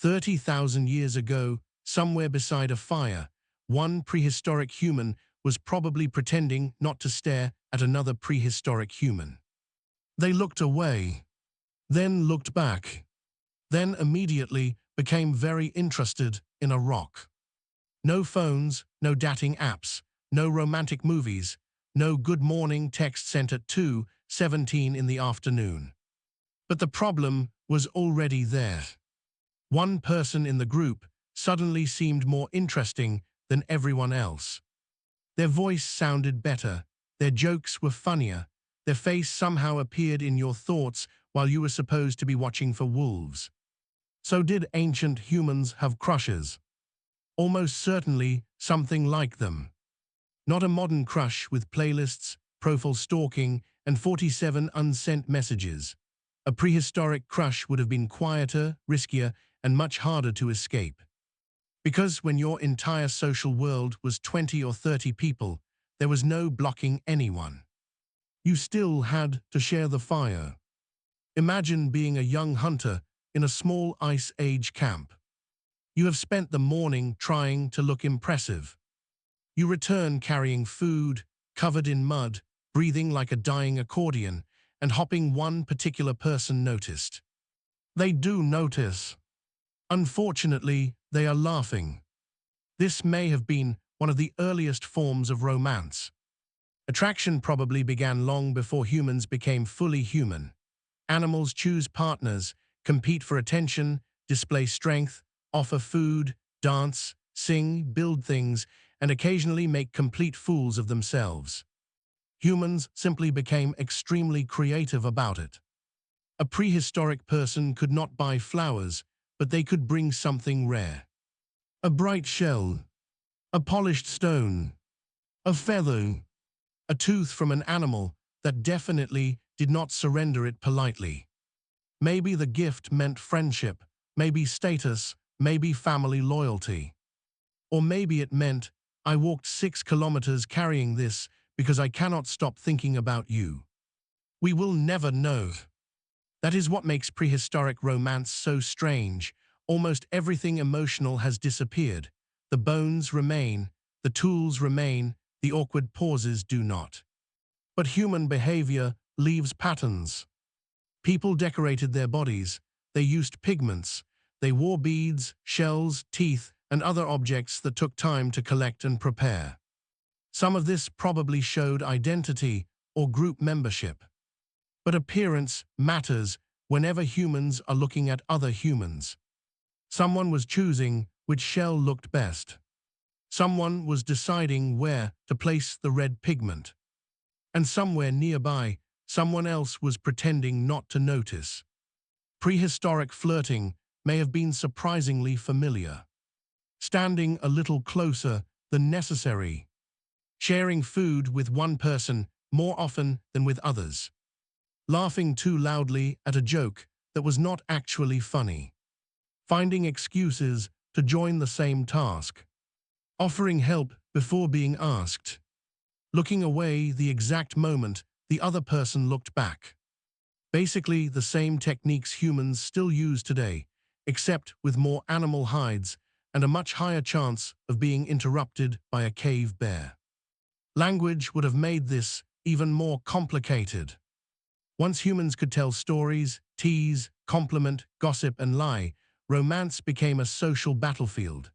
30,000 years ago, somewhere beside a fire, one prehistoric human was probably pretending not to stare at another prehistoric human. They looked away, then looked back, then immediately became very interested in a rock. No phones, no dating apps, no romantic movies, no good morning text sent at 2:17 in the afternoon. But the problem was already there. One person in the group suddenly seemed more interesting than everyone else. Their voice sounded better, their jokes were funnier, their face somehow appeared in your thoughts while you were supposed to be watching for wolves. So did ancient humans have crushes? Almost certainly something like them. Not a modern crush with playlists, profile stalking, and 47 unsent messages. A prehistoric crush would have been quieter, riskier, and much harder to escape. Because when your entire social world was 20 or 30 people, there was no blocking anyone. You still had to share the fire. Imagine being a young hunter in a small Ice Age camp. You have spent the morning trying to look impressive. You return carrying food, covered in mud, breathing like a dying accordion, and hoping one particular person noticed. They do notice. Unfortunately, they are laughing. This may have been one of the earliest forms of romance. Attraction probably began long before humans became fully human. Animals choose partners, compete for attention, display strength, offer food, dance, sing, build things, and occasionally make complete fools of themselves. Humans simply became extremely creative about it. A prehistoric person could not buy flowers, but they could bring something rare. A bright shell, a polished stone, a feather, a tooth from an animal that definitely did not surrender it politely. Maybe the gift meant friendship, maybe status, maybe family loyalty. Or maybe it meant, I walked 6 kilometers carrying this because I cannot stop thinking about you. We will never know. That is what makes prehistoric romance so strange. Almost everything emotional has disappeared. The bones remain, the tools remain, the awkward pauses do not. But human behavior leaves patterns. People decorated their bodies, they used pigments, they wore beads, shells, teeth, and other objects that took time to collect and prepare. Some of this probably showed identity or group membership. But appearance matters whenever humans are looking at other humans. Someone was choosing which shell looked best. Someone was deciding where to place the red pigment. And somewhere nearby, someone else was pretending not to notice. Prehistoric flirting may have been surprisingly familiar. Standing a little closer than necessary. Sharing food with one person more often than with others. Laughing too loudly at a joke that was not actually funny. Finding excuses to join the same task. Offering help before being asked. Looking away the exact moment the other person looked back. Basically the same techniques humans still use today, except with more animal hides and a much higher chance of being interrupted by a cave bear. Language would have made this even more complicated. Once humans could tell stories, tease, compliment, gossip, and lie, romance became a social battlefield.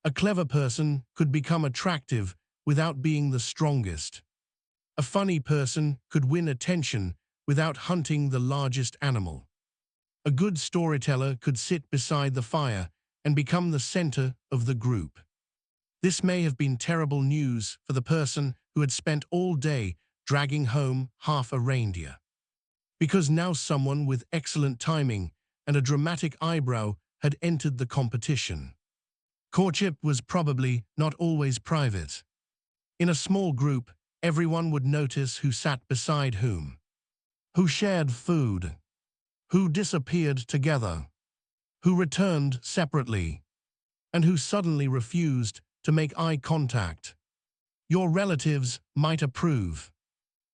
A clever person could become attractive without being the strongest. A funny person could win attention without hunting the largest animal. A good storyteller could sit beside the fire and become the center of the group. This may have been terrible news for the person who had spent all day dragging home half a reindeer. Because now someone with excellent timing and a dramatic eyebrow had entered the competition. Courtship was probably not always private. In a small group, everyone would notice who sat beside whom, who shared food, who disappeared together, who returned separately, and who suddenly refused to make eye contact. Your relatives might approve.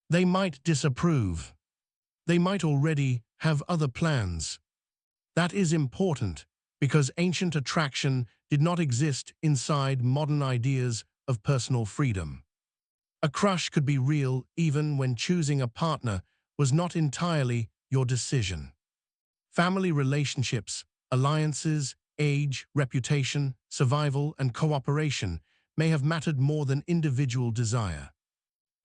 They might disapprove. They might already have other plans. That is important because ancient attraction did not exist inside modern ideas of personal freedom. A crush could be real even when choosing a partner was not entirely your decision. Family relationships, alliances, age, reputation, survival, and cooperation may have mattered more than individual desire.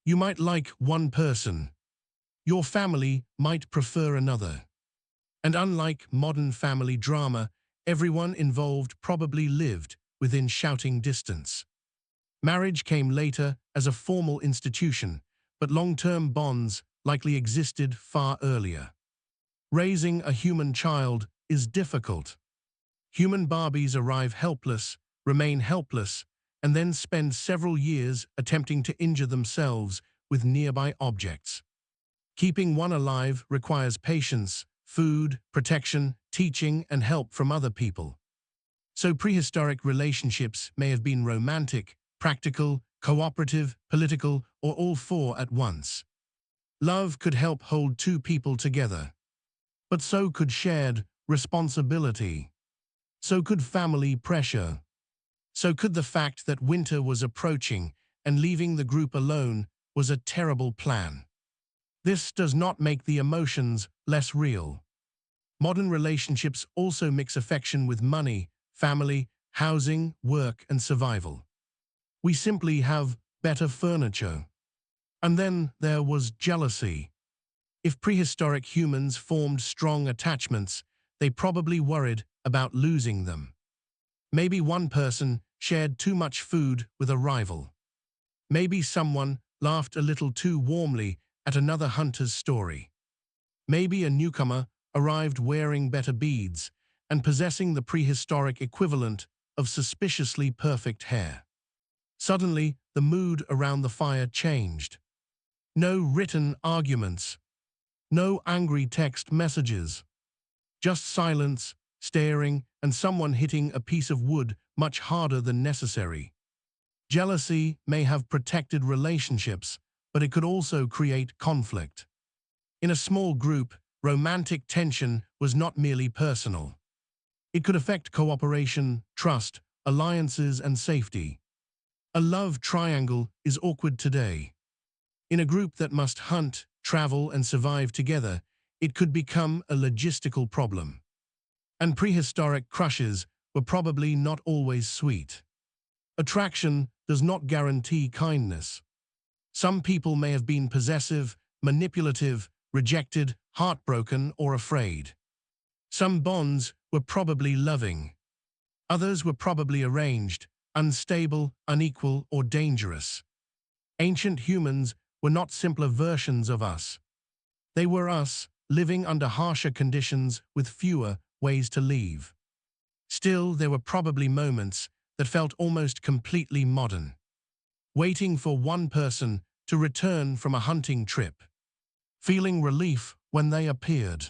You might like one person. Your family might prefer another. And unlike modern family drama, everyone involved probably lived within shouting distance. Marriage came later as a formal institution, but long-term bonds likely existed far earlier. Raising a human child is difficult. Human Barbies arrive helpless, remain helpless, and then spend several years attempting to injure themselves with nearby objects. Keeping one alive requires patience, food, protection, teaching, and help from other people. So prehistoric relationships may have been romantic, practical, cooperative, political, or all four at once. Love could help hold two people together. But so could shared responsibility. So could family pressure. So could the fact that winter was approaching and leaving the group alone was a terrible plan. This does not make the emotions less real. Modern relationships also mix affection with money, family, housing, work, and survival. We simply have better furniture. And then there was jealousy. If prehistoric humans formed strong attachments, they probably worried about losing them. Maybe one person shared too much food with a rival. Maybe someone laughed a little too warmly at another hunter's story. Maybe a newcomer arrived wearing better beads and possessing the prehistoric equivalent of suspiciously perfect hair. Suddenly, the mood around the fire changed. No written arguments. No angry text messages. Just silence, staring, and someone hitting a piece of wood much harder than necessary. Jealousy may have protected relationships, but it could also create conflict. In a small group, romantic tension was not merely personal. It could affect cooperation, trust, alliances, and safety. A love triangle is awkward today. In a group that must hunt, travel, and survive together, it could become a logistical problem. And prehistoric crushes were probably not always sweet. Attraction does not guarantee kindness. Some people may have been possessive, manipulative, rejected, heartbroken, or afraid. Some bonds were probably loving. Others were probably arranged, unstable, unequal, or dangerous. Ancient humans were not simpler versions of us. They were us, living under harsher conditions with fewer ways to leave. Still, there were probably moments that felt almost completely modern. Waiting for one person to return from a hunting trip. Feeling relief when they appeared.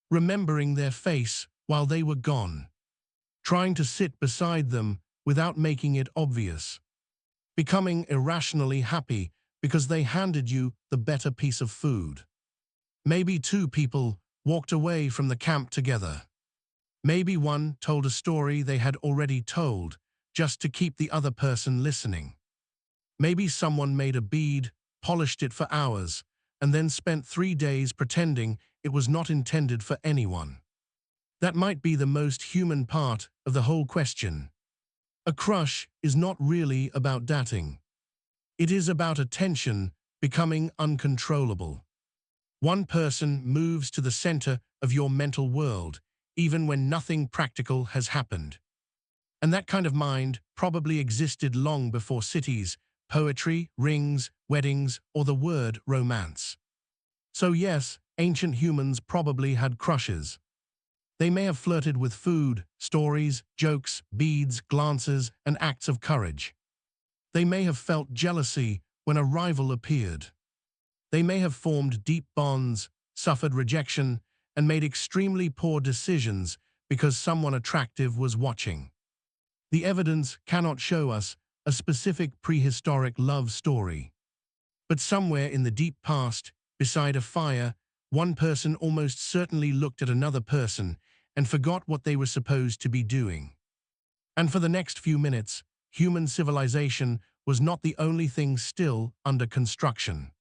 Remembering their face while they were gone. Trying to sit beside them without making it obvious. Becoming irrationally happy because they handed you the better piece of food. Maybe two people walked away from the camp together. Maybe one told a story they had already told, just to keep the other person listening. Maybe someone made a bead, polished it for hours, and then spent 3 days pretending it was not intended for anyone. That might be the most human part of the whole question. A crush is not really about dating. It is about attention becoming uncontrollable. One person moves to the center of your mental world, even when nothing practical has happened. And that kind of mind probably existed long before cities, poetry, rings, weddings, or the word romance. So yes, ancient humans probably had crushes. They may have flirted with food, stories, jokes, beads, glances, and acts of courage. They may have felt jealousy when a rival appeared. They may have formed deep bonds, suffered rejection, and made extremely poor decisions because someone attractive was watching. The evidence cannot show us a specific prehistoric love story. But somewhere in the deep past, beside a fire, one person almost certainly looked at another person and forgot what they were supposed to be doing. And for the next few minutes, human civilization was not the only thing still under construction.